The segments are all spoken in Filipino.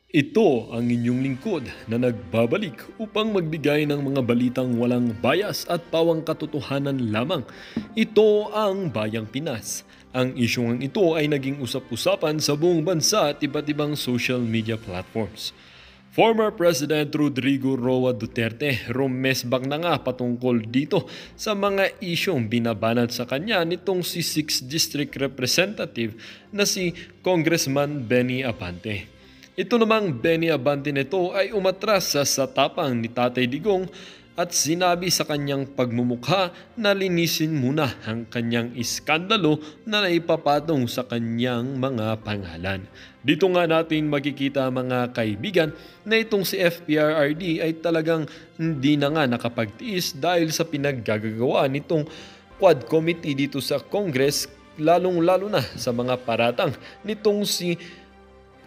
Ito ang inyong lingkod na nagbabalik upang magbigay ng mga balitang walang bias at pawang katotohanan lamang. Ito ang Bayang Pinas. Ang isyong ito ay naging usap-usapan sa buong bansa at iba't ibang social media platforms. Former President Rodrigo Roa Duterte rumesbak na nga patungkol dito sa mga isyong binabanat sa kanya nitong si 6th District Representative na si Congressman Benny Abante. Ito namang Benny Abante nito ay umatras sa tapang ni Tatay Digong at sinabi sa kanyang pagmumukha na linisin muna ang kanyang iskandalo na naipapatong sa kanyang mga pangalan. Dito nga natin makikita mga kaibigan na itong si FPRRD ay talagang hindi na nga nakapagtiis dahil sa pinaggagawa nitong Quad Committee dito sa Congress, lalong-lalo na sa mga paratang nitong si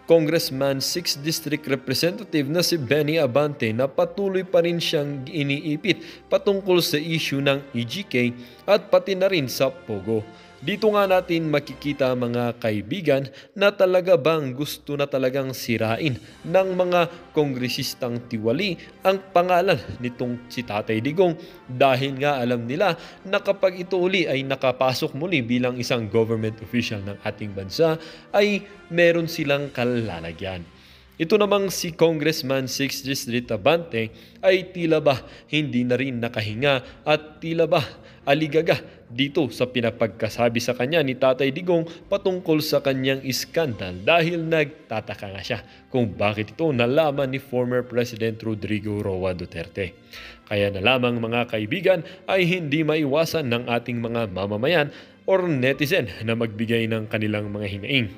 Congressman 6th District Representative na si Benny Abante na patuloy pa rin siyang iniipit patungkol sa issue ng EGK at pati na rin sa Pogo. Dito nga natin makikita mga kaibigan na talaga bang gusto na talagang sirain ng mga kongresistang tiwali ang pangalan nitong si Tatay Digong dahil nga alam nila na kapag ito uli ay nakapasok muli bilang isang government official ng ating bansa ay meron silang kalalagyan. Ito namang si Congressman 6th District Abante ay tila ba hindi na rin nakahinga at tila ba aligaga dito sa pinapagkasabi sa kanya ni Tatay Digong patungkol sa kanyang iskandal dahil nagtataka nga siya kung bakit ito nalaman ni former President Rodrigo Roa Duterte. Kaya na lamang mga kaibigan ay hindi maiwasan ng ating mga mamamayan or netizen na magbigay ng kanilang mga hinaing.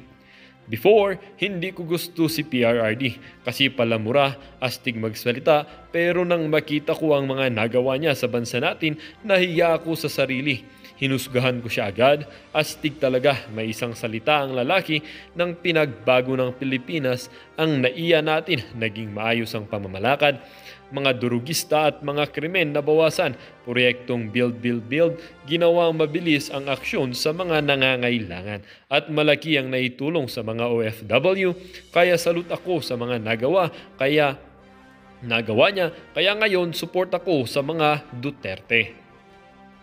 Before, hindi ko gusto si PRRD kasi palamura, astig magsalita, pero nang makita ko ang mga nagawa niya sa bansa natin, nahiya ako sa sarili. Hinusgahan ko siya agad, astig talaga, may isang salita ang lalaki ng pinagbago ng Pilipinas, ang naiya natin, naging maayos ang pamamalakad, mga durugista at mga krimen na bawasan, proyektong build, ginawang mabilis ang aksyon sa mga nangangailangan at malaki ang naitulong sa mga OFW, kaya salute ako sa mga nagawa niya, kaya ngayon support ako sa mga Duterte.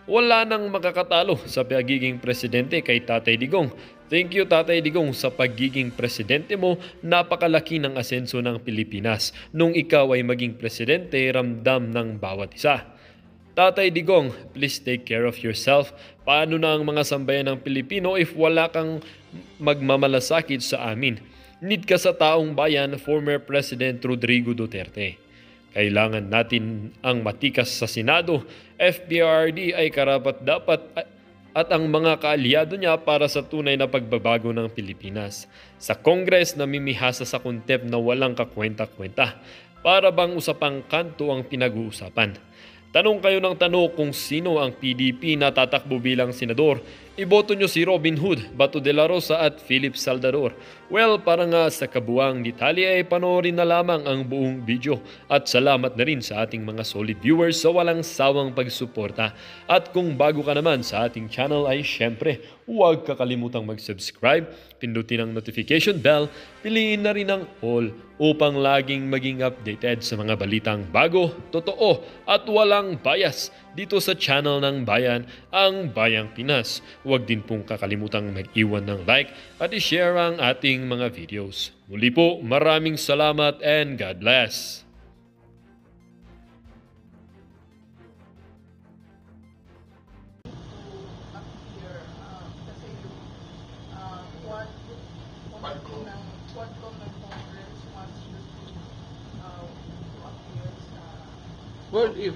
Wala nang makakatalo sa pagiging presidente kay Tatay Digong. Thank you Tatay Digong sa pagiging presidente mo, napakalaki ng asenso ng Pilipinas. Nung ikaw ay maging presidente, ramdam ng bawat isa. Tatay Digong, please take care of yourself. Paano na ang mga sambayan ng Pilipino if wala kang magmamalasakit sa amin? Need ka sa taong bayan, former President Rodrigo Duterte. Kailangan natin ang matikas sa Senado. FPRRD ay karapat-dapat at ang mga kaalyado niya para sa tunay na pagbabago ng Pilipinas. Sa Congress, namimihasa sa contempt na walang kakwenta-kwenta. Para bang usapang kanto ang pinag-uusapan. Tanong kayo ng tanong kung sino ang PDP na tatakbo bilang senador. Iboto nyo si Robin Hood, Bato de la Rosa at Philip Salvador. Well, para nga sa kabuang detalye ay panoorin na lamang ang buong video. At salamat na rin sa ating mga solid viewers sa walang sawang pagsuporta. At kung bago ka naman sa ating channel ay syempre, huwag kakalimutang mag-subscribe, pindutin ang notification bell, piliin na rin ang all upang laging maging updated sa mga balitang bago, totoo at walang bias dito sa channel ng Bayan, ang Bayang Pinas. Huwag din pong kakalimutang mag-iwan ng like at i-share ang ating mga videos. Muli po, maraming salamat and God bless! Well, if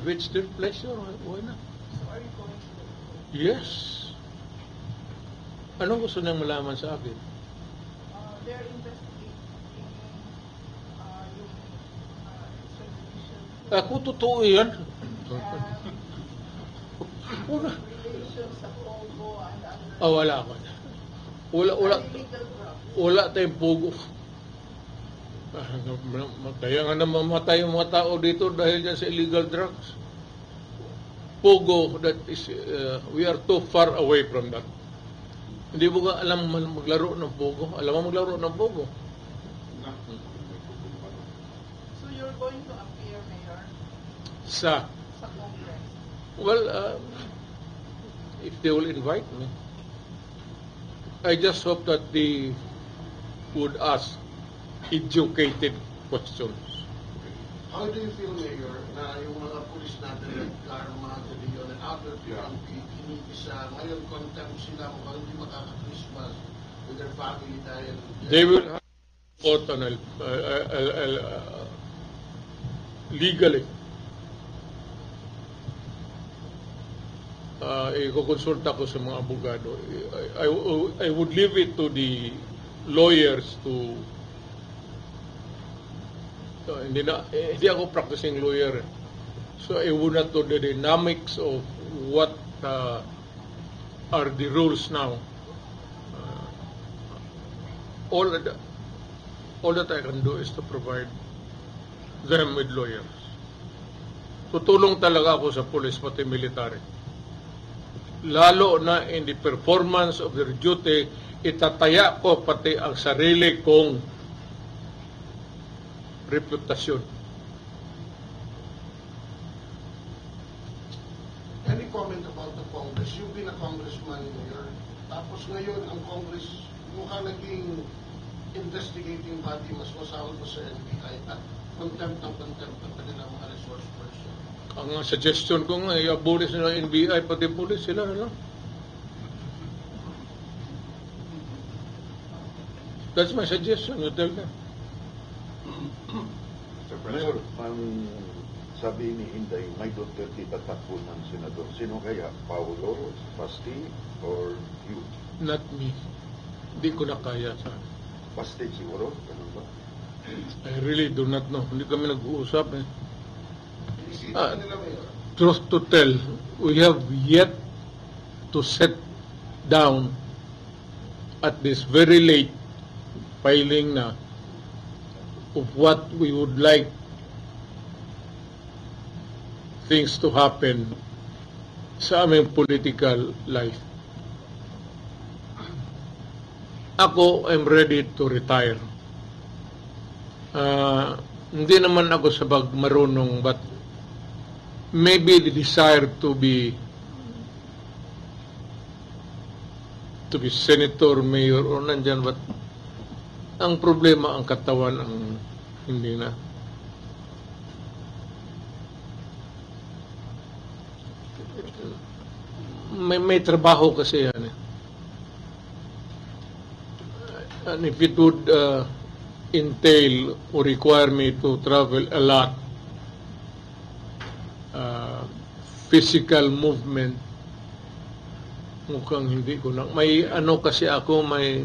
it's their pleasure, why not? So are you going to the court? Yes. Anong gusto niyang malaman sa akin? They're investigating yung extradition Ako totoo yan. Wala. relation sa Pogo and other Wala ako. Wala illegal drugs. wala tayong pugo. Kaya nga namamatay yung mga tao dito dahil dyan sa illegal drugs. Pogo, that is, we are too far away from that. Hindi mo ka alam maglaro ng Pogo? Alam mo maglaro ng Pogo? So you're going to appear, Mayor, Sa, sa Congress? well, if they will invite me, I just hope that they would ask educated questions. How do you feel, Mayor, na yung mga pulis natin like Karma, De Leon, and other PNP, inipisa, ngayon contempt sila, mukhang hindi makaka-Christmas with their family dahil... They will have court on legally. Ikukonsulta ko sa mga abogado. I would leave it to the lawyers to hindi ako practicing lawyer. So I would not know the dynamics of what are the rules now. All that I can do is to provide them with lawyers. Tutulong talaga ako sa police pati military. Lalo na in the performance of their duty, itataya ko pati ang sarili kong reputasyon. Any comment about the Congress? You've been a congressman, Mayor. Tapos ngayon, ang Congress mukhang naging investigating body, mas masama pa sa NBI at contempt ng kanilang mga resource person. Ang suggestion ko nga, i-abolish nila NBI, pati police sila, ano? That's my suggestion, you tell them. Mayor, ang sabi ni Inday, may Duterte tatakbo ng senador. Sino kaya? Paulo, Basti, or you? Not me. Hindi ko na kaya sa Basti siguro? Ganun ba? I really do not know. Hindi kami nag-uusap eh. Inisita nila, Mayor. Truth to tell, we have yet to sit down at this very late filing na of what we would like things to happen sa aming political life. Ako, I'm ready to retire. Hindi naman ako sabag marunong, but maybe the desire to be senator, mayor, or nandyan, but ang problema, ang katawan, ang hindi na. May trabaho kasi yan eh. And if it would entail or require me to travel a lot, physical movement, mukhang hindi ko na. May ano kasi ako, may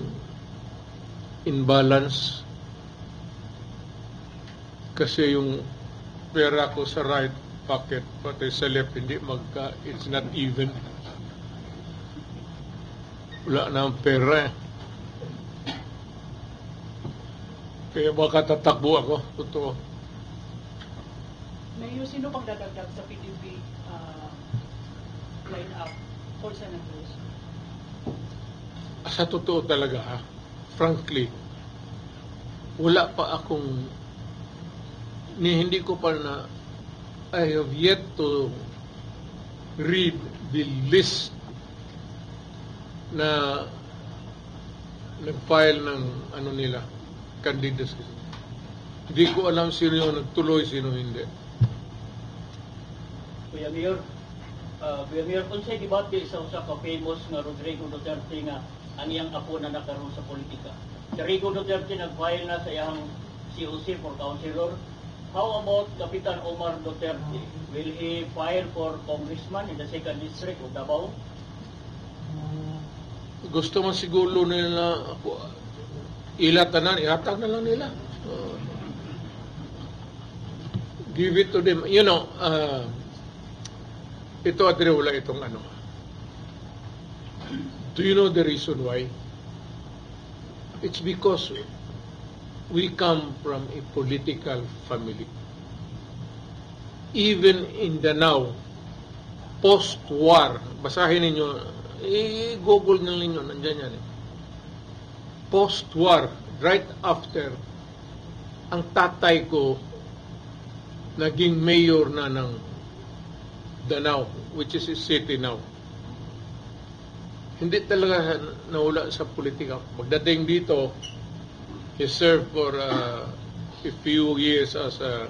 imbalance. Kasi yung pera ko sa right pocket, pati sa left, hindi it's not even. Wala na ang pera eh. Kaya baka tatakbo ako, totoo. Mayor, sino pang dadagdag sa PDP line-up for senators? Sa totoo talaga, ha? Frankly, wala pa akong, hindi ko pa na, I have yet to read the list na nag-file ng ano nila, candidacy. Hindi ko alam sino yung nagtuloy, sino hindi. Kuya Mayor, unsay debate sa usa ka famous nga Rodrigo Duterte nga ang iyang apo na nakaroon sa politika. Si Rodrigo Duterte nag-file na sa iyang COC for councilor. How about Kapitan Omar Duterte? Will he file for congressman in the 2nd district of Davao? Gusto man siguro nila ilatanan, ihatag na lang nila. Give it to them. You know, ito at wala itong ano. Do you know the reason why? It's because we come from a political family. Even in the now, post-war, basahin ninyo, i-google ninyo, nandyan yan eh. Post-war, right after ang tatay ko naging mayor na ng Danao, which is a city now. Hindi talaga nawala sa politika. Pagdating dito, he served for a few years as a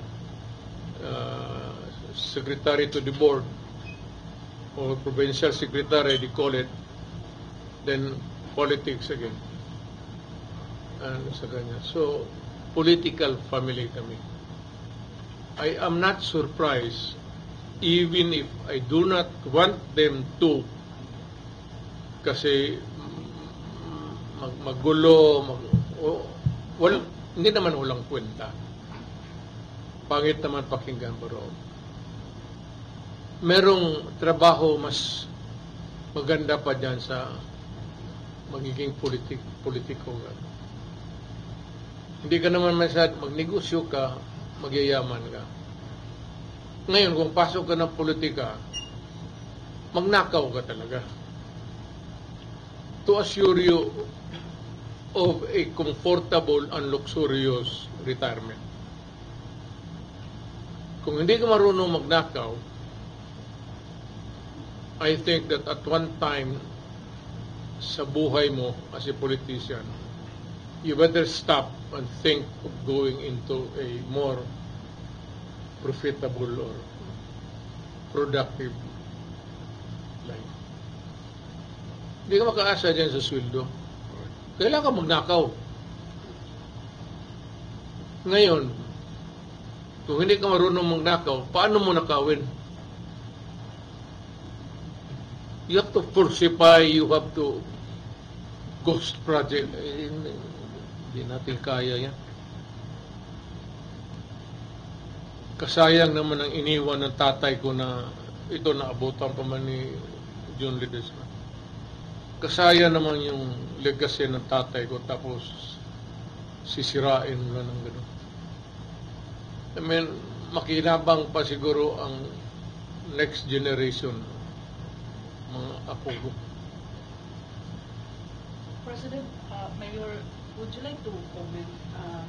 secretary to the board, or provincial secretary, they call it. Then politics again. And sa ganyan. So, political family kami. I am not surprised, even if I do not want them to, kasi magulo, hindi naman walang kwenta. Pangit naman pakinggan, pero merong trabaho mas maganda pa dyan sa magiging politiko. Hindi ka naman magnegosyo ka, magyayaman ka. Ngayon, kung pasok ka ng politika, magnakaw ka talaga. To assure you of a comfortable and luxurious retirement. Kung hindi ka marunong magnakaw, I think that at one time sa buhay mo as a politician, you better stop and think of going into a more profitable or productive life. Hindi ka makaasa dyan sa sweldo. Kailangan ka magnakaw. Ngayon, kung hindi ka marunong magnakaw, paano mo nakawin? You have to falsify, you have to ghost project. Hindi natin kaya yan. Kasayang naman ang iniwan ng tatay ko na ito naabutan pa man ni John Ledesma. Kasayang naman yung legacy ng tatay ko tapos sisirain mo na ng gano'n. I mean, makinabang pa siguro ang next generation, mga apo ko. President, Mayor, would you like to comment?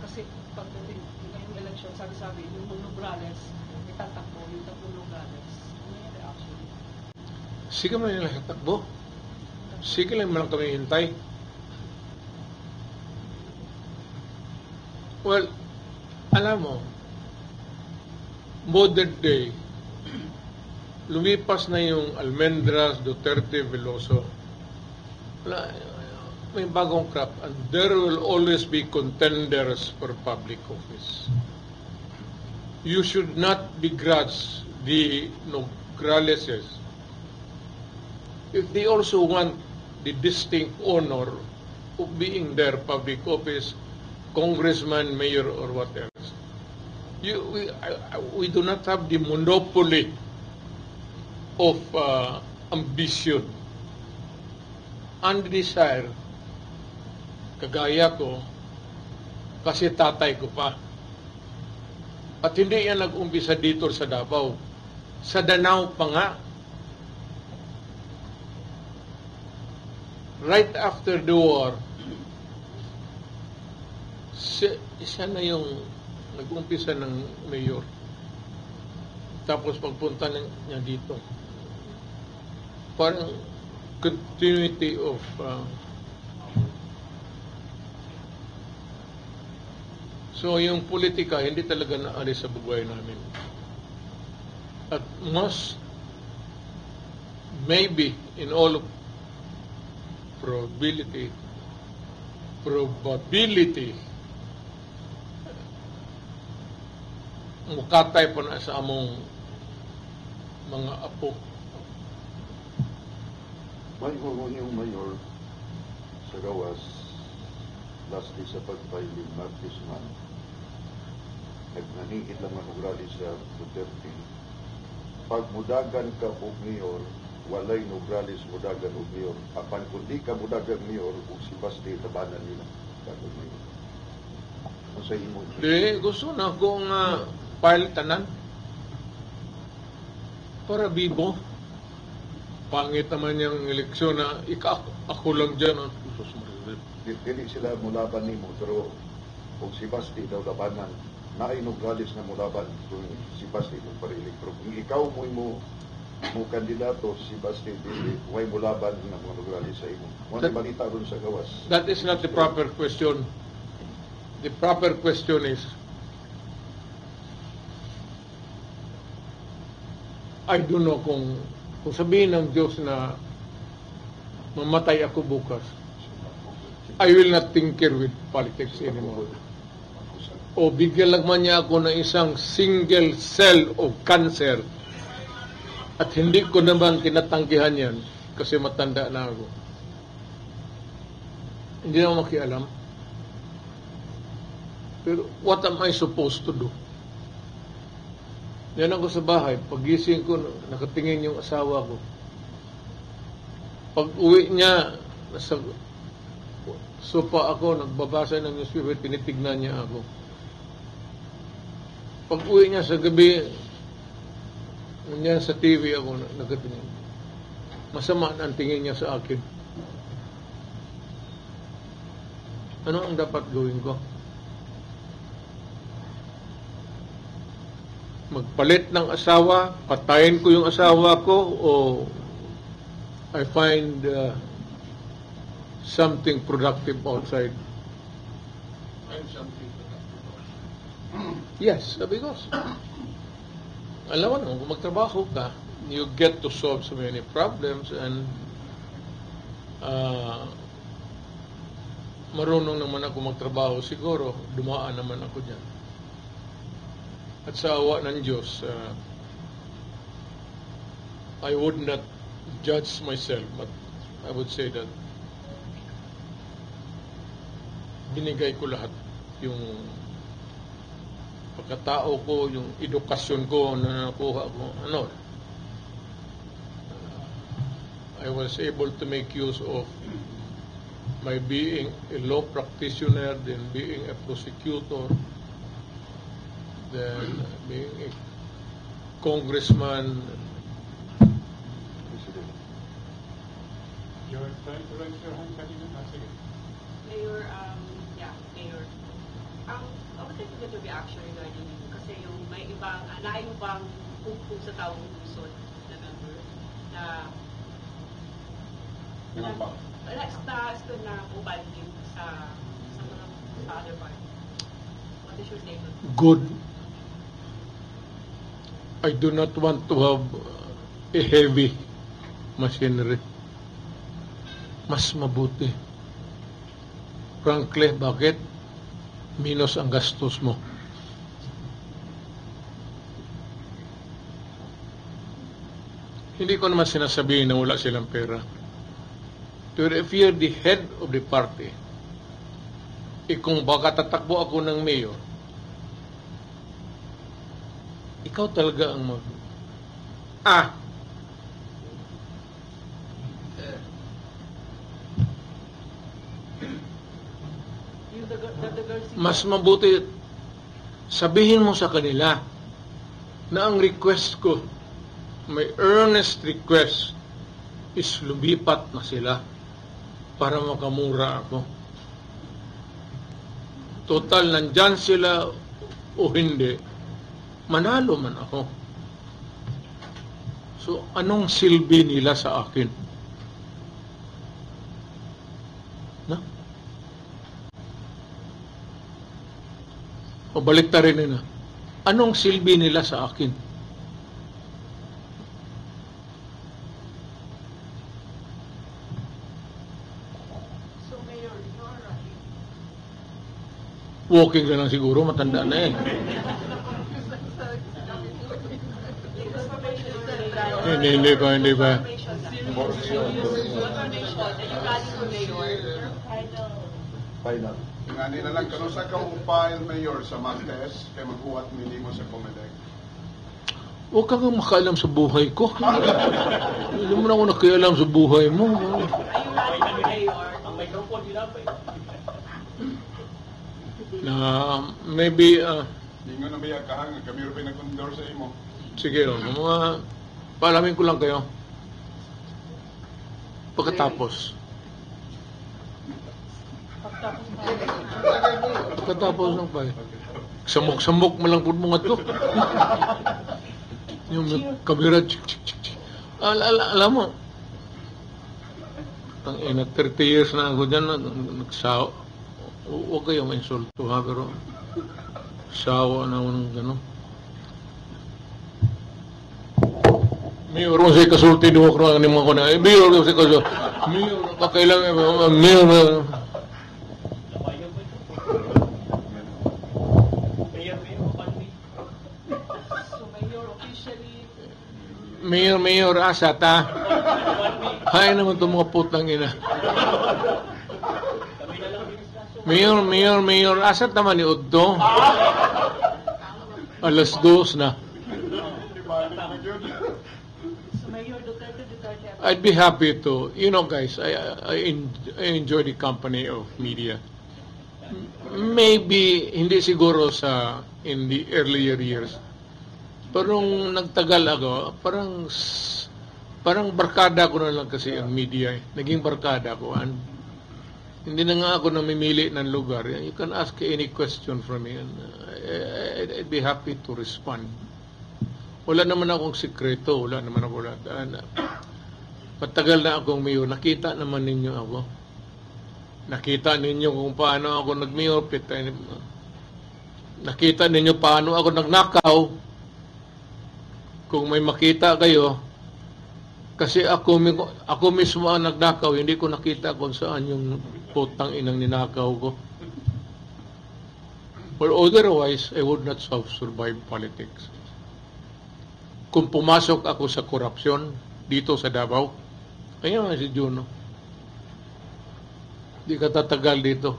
Kasi pagdating ngayong election, sabi-sabi, yung Nograles, itatakbo, yung tatlong Nograles. Ano yung reaction? Sige man nila takbo. Sige lang man kami hintay. Well, alam mo, modern day, lumipas na yung Almendras, Duterte, Veloso. May bagong crop, and there will always be contenders for public office. You should not begrudge the Nograleses if they also want the distinct honor of being their public office, congressman, mayor, or what else. We do not have the monopoly of ambition and desire. Kagaya ko, kasi tatay ko pa. At hindi yan nag-umpisa dito sa Davao. Sa Danao pa nga. Right after the war, isa na yung nag-umpisa ng mayor. Tapos pagpunta niya dito. Parang continuity of so yung politika hindi talaga naalis sa buhay namin. At most maybe in all probability mukatay po na sa among mga apo. May yung mayor sa gawas last day sa pagpailing Martis man nagnaniit lang ang ugali sa Duterte. Pag mudagan ka o mayor, walay Nograles mudagan o mayor. Apan kung di ka mudagan mayor, kung si Basti, tabanan nila. Kagod mayor. Ano sa imo? Di, gusto na kung file tanan. Para bibo. Pangit naman yung eleksyon na ako lang dyan. Dili sila mulaban nimo, pero kung si Basti daw labanan, naay Nograles na mulaban kung si Basti mo parilig. Pero kung ikaw mo kandidato si Basti, huwag mo laban ng mga Nograles sa imo. Wala balita ron sa gawas. That is not the proper question. The proper question is, I don't know kung sabihin ng Diyos na mamatay ako bukas, I will not tinker with politics anymore. O bigyan lang man niya ako ng isang single cell of cancer at hindi ko naman tinatanggihan yan kasi matanda na ako. Hindi na ako makialam. Pero what am I supposed to do? Yan ako sa bahay. Pagising ko, nakatingin yung asawa ko. Pag uwi niya, nasa sopa ako, nagbabasa ng newspaper, tinitignan niya ako. Pag uwi niya sa gabi, nandiyan sa TV ako nakatingin. Masama ang tingin niya sa akin. Ano ang dapat gawin ko? Magpalit ng asawa, patayin ko yung asawa ko, o I find something productive outside. And something Yes, because alam mo naman, kung magtrabaho ka, you get to solve so many problems, and marunong naman ako magtrabaho siguro, dumaan naman ako dyan. At sa awa ng Diyos, I would not judge myself, but I would say that binigay ko lahat, yung pagkatao ko, yung edukasyon ko na nakuha ko, I was able to make use of my being a law practitioner, then being a prosecutor, then being a congressman. You're trying to raise your hand kanina. Sige. Mayor, Mayor, I would like to get your reaction regarding yun. Kasi yung may ibang, naay mo bang kung sa taong pusod na member na na ubalhin sa other party. What is your statement? Good. I do not want to have a heavy machinery. Mas mabuti. Frankly, bakit? Minus ang gastos mo. Hindi ko naman sinasabihin na wala silang pera. Pero if you're the head of the party, kung baka tatakbo ako ng mayor, ikaw talaga ang mas mabuti sabihin mo sa kanila na ang request ko, my earnest request, is lumipat na sila para makamura ako. Total, nandyan sila o hindi, manalo man ako. So, anong silbi nila sa akin? Na? O balik ta rin nila. Anong silbi nila sa akin? So, Mayor, you are right. Walking na lang siguro, matanda na eh. Hindi pa. Final. Nga nila lang kano sa ka-file mayor sa Martes kay magkuhat minimo sa Comelec. Huwag ka nga makaalam sa buhay ko. Hindi mo na ako nakialam sa buhay mo. Ang microphone dinapay. Na maybe, Di nga nabiya ka nga kami rin pinag-condor sa imo. sige, mga paalamin ko lang kayo. Pagkatapos pagkatapos ng file. Samok-samok mo lang po mga to. Yung kamera, alam mo, ina 30 years na ako dyan, nagsawa. Huwag kayo ma-insulto ha, pero sawa na ako ng gano'n. Mayor, kung sa'yo kasulti, duwag ko lang naman ko na, Mayor, kung sa'yo kasulti, Mayor, pakailangan, Mayor, So Mayor, officially, Mayor, asa ta. Hay naman itong mga putang ina. Mayor, asat naman ni Udto. Alas 2 na. so Mayor Duterte I'd be happy to, guys, I enjoy the company of media. Maybe, hindi siguro in the earlier years. Pero nung nagtagal ako, parang barkada ko na lang kasi ang media. Naging barkada ko. And hindi na nga ako namimili ng lugar. You can ask any question from me and I'd be happy to respond. Wala naman akong sikreto. Wala naman ako. Matagal na akong mayor. Nakita naman ninyo ako. Nakita ninyo kung paano ako nag-mayor. Nakita ninyo paano ako nagnakaw. Kung may makita kayo, kasi ako mismo ang nagnakaw, hindi ko nakita kung saan yung putang inang ninakaw ko. Or otherwise, I would not have survived politics. Kung pumasok ako sa korupsyon dito sa Davao, ayan si Juno. Di ka tatagal dito.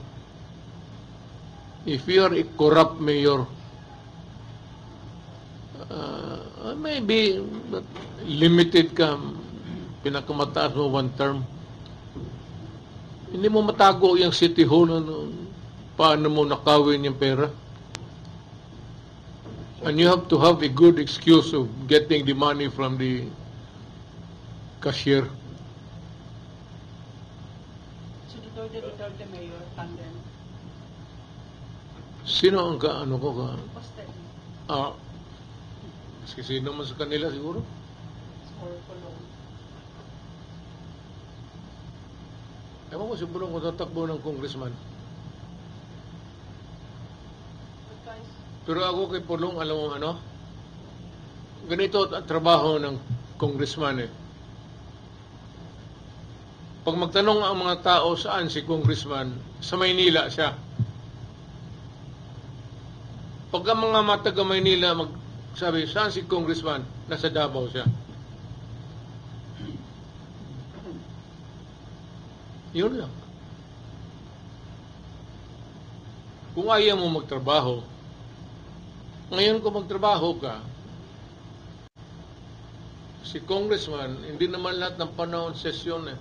If you are a corrupt mayor, maybe limited ka, pinakamataas mo 1 term. Hindi mo matago yung city hall, paano mo nakawin yung pera. And you have to have a good excuse of getting the money from the cashier. so Duterte Mayor, tandem. Sino ang ano ko ka? Poste. Sino man sa kanila siguro? Or Pulong. Ewan ko si Pulong kung tatakbo ng congressman. But guys, Pero ako kay Pulong, alam mo ano? Ganito ang trabaho ng congressman eh. Pag magtanong ang mga tao saan si congressman, sa Maynila siya. Pag ang mga mataga Maynila sabi, saan si congressman? Nasa Davao siya. Yun lang. Kung ayaw mo magtrabaho, ngayon kung magtrabaho ka, si congressman, hindi naman lahat ng panahon sesyon eh.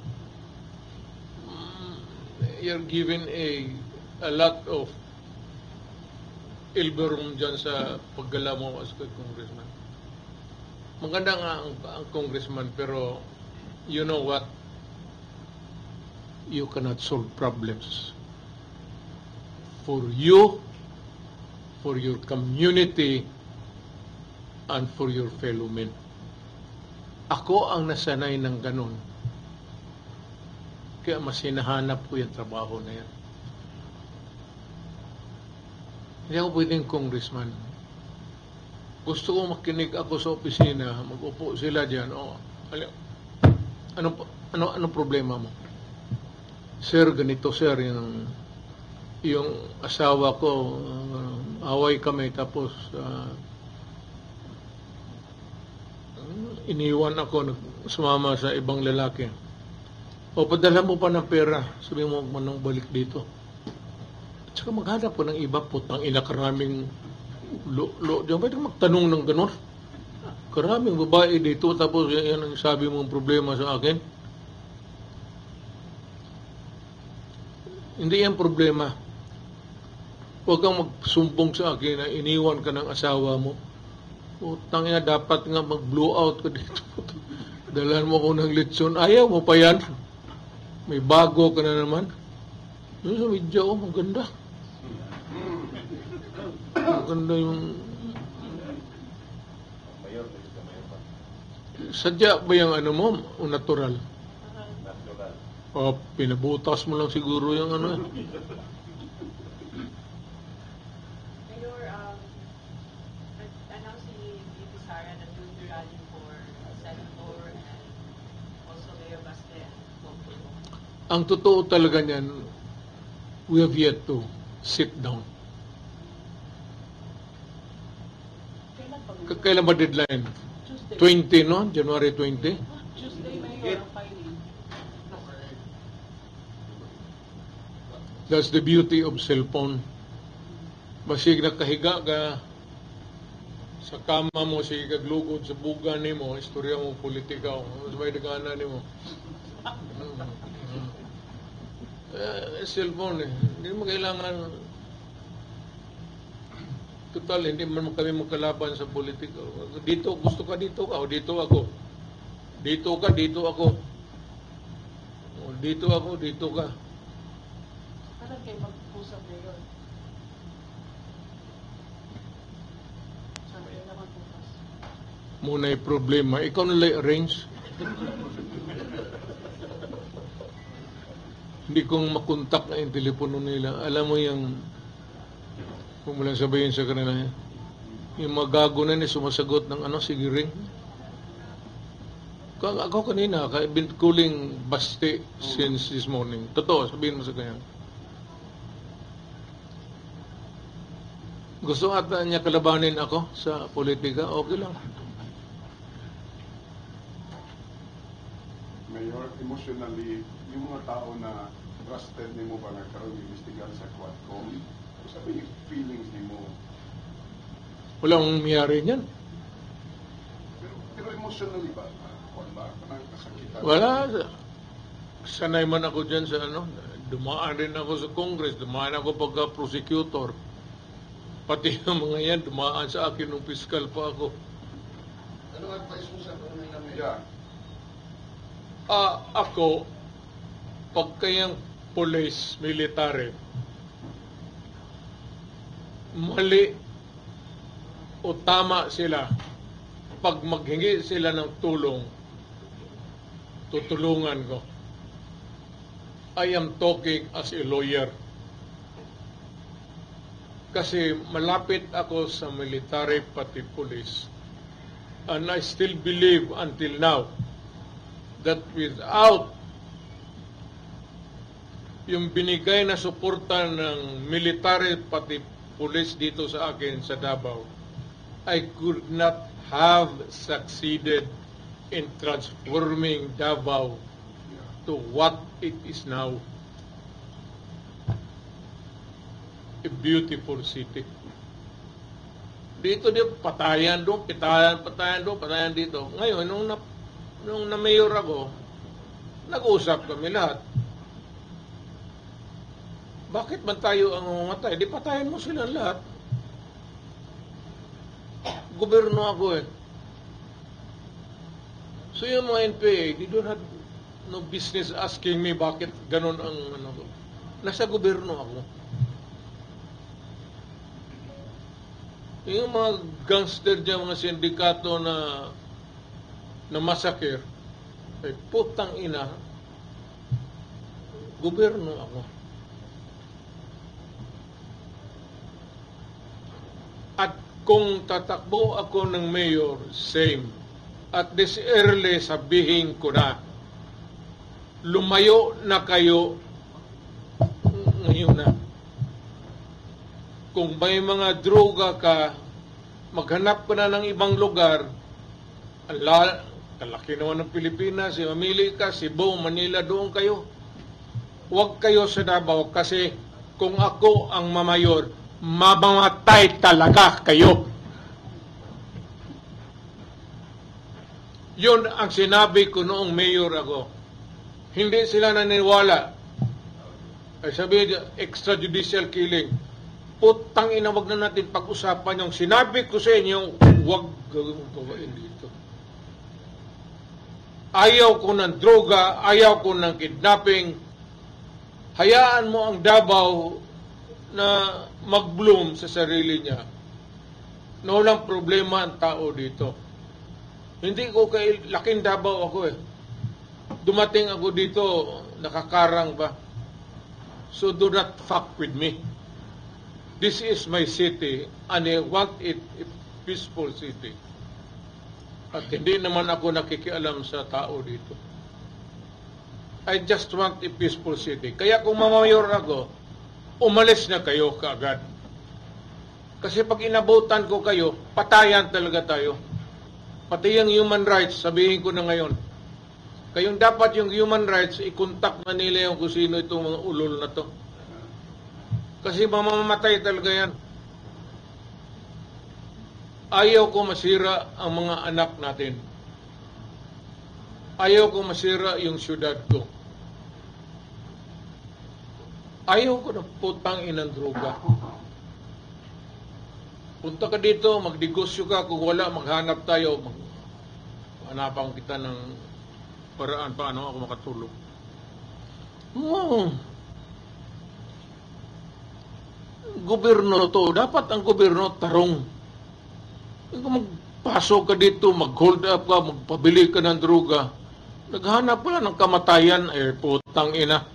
You're given a lot of elbow room dyan sa paggala mo as congressman. Maganda nga ang congressman, pero you know what? You cannot solve problems. For you, for your community, and for your fellow men. Ako ang nasanay ng ganun. Kaya mas hinahanap ko yung trabaho na yan. Hindi ako pwedeng congressman. Gusto ko makinig ako sa opisina, mag-upo sila diyan. Ano problema mo? Sir, ganito sir, yung asawa ko, away kami, tapos iniwan ako, sumama sa ibang lalaki. O, padala mo pa ng pera, sabi mo manang balik dito. At saka maghanap ko ng iba, putang ina, karaming diyan pwede magtanong ng gano'n. Karaming babae dito, tapos yan ang sabi mong problema sa akin. Hindi yan problema. Huwag kang magsumpong sa akin na iniwan ka ng asawa mo. Putang ina, dapat nga mag-blow out ka dito. Dalhan mo ko ng litson. Ayaw mo pa yan. May bago ka na naman. Yung sa video, maganda. maganda yung... Sadya ba yung ano mo, o natural? O pinabutas mo lang siguro yung ano. Mayor, announce ni VP Sara that you'll be running for Senator and also Mayor Baste and Bongbong. Ang totoo talaga niyan, we have yet to sit down. Kailan ba deadline? Tuesday. 20, no? January 20? Tuesday, Mayor, ang filing. That's the beauty of cellphone. Basig nakahiga ka sa kama mo, sige kaglugod sa buga ni mo, istorya mo, politika mo, may nagana ni mo. Cellphone eh. Hindi mo kailangan. Total, hindi man kami magkalaban sa politika. Dito, gusto ka dito ka, o dito ako. Dito ka, dito ako. O dito ako, dito ka. Ano kayo mag-usap, Mayor? Sabi naman bukas. Muna yung problema. Ikaw na lang arrange. Hindi kong makontak na yung telepono nila. Alam mo yung, kung mo lang sabihin sa kanila, yung mga gago na sumasagot ng ano, sige ring. Ako kanina, I've been calling Baste since this morning. Totoo, sabihin mo sa kanya. Gusto ata niya kalabanin ako sa politika, okay lang. Mayor, emotionally, yung mga tao na trusted ni mo ba nagkaroon ng investigan sa Quadcom, sabi yung feelings ni mo. Walang miyari niyan. Pero emotionally ba? Wala ka nang kasakitan? Wala. Sanay man ako dyan sa ano. Dumaan rin ako sa Congress. Dumaan ako pagka-prosecutor. Pati yung mga yan, dumaan sa akin nung fiscal pa ako. Anong advice mo sa tunay na Mayor? Yeah. Ako, pagkayang police, military, mali o tama sila, pag maghingi sila ng tulong, tutulungan ko. I am talking as a lawyer. Kasi malapit ako sa military pati police. And I still believe until now that without yung binigay na suporta ng military pati police dito sa akin sa Davao, I could not have succeeded in transforming Davao to what it is now. A beautiful city. Dito patayan doon, patayan doon, patayan dito. Ngayon, nung na-mayor ako, nag-usap kami lahat. Bakit man tayo ang umatay? Di patayin mo silang lahat. Gobyerno ako eh. So yung mga NPA, they don't have no business asking me bakit ganun ang ano ko. Nasa gobyerno ako. Yung mga gangster dyan, mga sindikato na masakir, ay putang ina, gobyerno ako. At kung tatakbo ako ng mayor, same. At this early, sabihin ko na, lumayo na kayo ngayon na. Kung may mga droga ka, maghanap ka na ng ibang lugar, kalaki naman ng Pilipinas, mamili ka, Cebu, Manila, doon kayo. Huwag kayo sa Davao kasi kung ako ang mamayor, mamamatay talaga kayo. Yun ang sinabi ko noong mayor ako. Hindi sila naniniwala. Ay sabi niya, extrajudicial killing. Putang ina, wag na natin pag-usapan yung sinabi ko sa inyo, wag gawin dito. Ayaw ko ng droga, ayaw ko ng kidnapping. Hayaan mo ang Davao na mag-bloom sa sarili niya. na walang problema ang tao dito. Hindi ko kay Laking Davao ako eh. Dumating ako dito, nakakarang ba? So do not fuck with me. This is my city and I want it a peaceful city. At hindi naman ako nakikialam sa tao dito. I just want a peaceful city. Kaya kung mamayor ako, umalis na kayo kaagad. Kasi pag inabutan ko kayo, patayan talaga tayo. Pati yung human rights, sabihin ko na ngayon. Kayong dapat yung human rights, i-contact na nila yung kung sino itong mga ulol na to. Kasi mamamatay talaga yan. Ayaw ko masira ang mga anak natin. Ayaw ko masira yung syudad ko. Ayaw ko na putang inang droga. Punta ka dito, magdegosyo ka. Kung wala, maghanap tayo. Hanapan kita ng paraan paano ako makatulog. Gobyerno to. Dapat ang gobyerno tarong. Kung magpasok ka dito, mag-hold up ka, magpabili ka ng droga, naghanap pala ng kamatayan, putang ina.